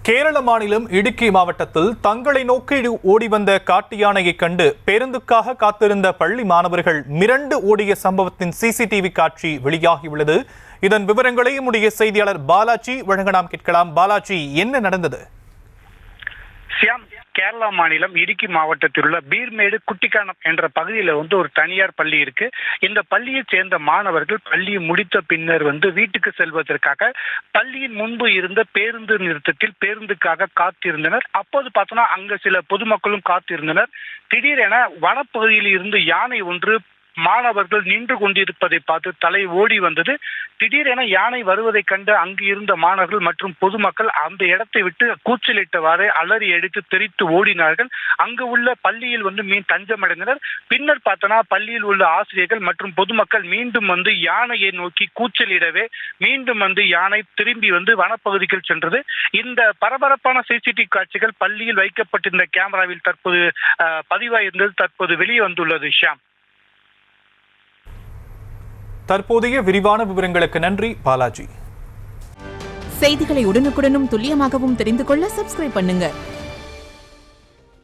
கேரள மாநிலம் இடுக்கி மாவட்டத்தில் தங்களை நோக்கி ஓடி வந்த காட்டு யானையை கண்டு பேருந்துக்காக காத்திருந்த பள்ளி மாணவர்கள் மிரண்டு ஓடிய சம்பவத்தின் சிசிடிவி காட்சி வெளியாகியுள்ளது. இதன் விவரங்களை நம்முடைய செய்தியாளர் பாலாஜி வழங்க நாம் கேட்கலாம். பாலாஜி, என்ன நடந்தது? கேரளா மாநிலம் இடுக்கி மாவட்டத்தில் உள்ள பீர்மேடு குட்டிக்கானம் என்ற பகுதியில் ஒரு தனியார் பள்ளி இருக்கு. இந்த பள்ளியை சேர்ந்த மாணவர்கள் பள்ளியை முடித்த பின்னர் வீட்டுக்கு செல்வதற்காக பள்ளியின் முன்பு இருந்த பேருந்து நிறுத்தத்தில் பேருந்துக்காக காத்திருந்தனர். அப்போது பார்த்தோன்னா அங்க சில பொதுமக்களும் காத்திருந்தனர். திடீரென வனப்பகுதியில் இருந்து யானை ஒன்று மாணவர்கள் நின்று கொண்டிருப்பதை பார்த்து தலை ஓடி வந்தது. திடீரென யானை வருவதை கண்டு அங்கு இருந்த மாணவர்கள் மற்றும் பொதுமக்கள் அந்த இடத்தை விட்டு கூச்சலிட்டவாறு அலறி அடித்து தெரித்து ஓடினார்கள். அங்கு உள்ள பள்ளியில் மீன் தஞ்சமடைந்தனர். பின்னர் பார்த்தனா பள்ளியில் உள்ள ஆசிரியர்கள் மற்றும் பொதுமக்கள் மீண்டும் யானையை நோக்கி கூச்சலிடவே மீண்டும் யானை திரும்பி வனப்பகுதிகள் சென்றது. இந்த பரபரப்பான சிசிடிவி காட்சிகள் பள்ளியில் வைக்கப்பட்டிருந்த கேமராவில் தற்போது பதிவாயிருந்தது தற்போது வெளியே வந்துள்ளது. ஷியாம், தற்போதைய விரிவான விவரங்களுக்கு நன்றி பாலாஜி. செய்திகளை உடனுக்குடனும் துல்லியமாகவும் தெரிந்து கொள்ள சப்ஸ்கிரைப் பண்ணுங்க.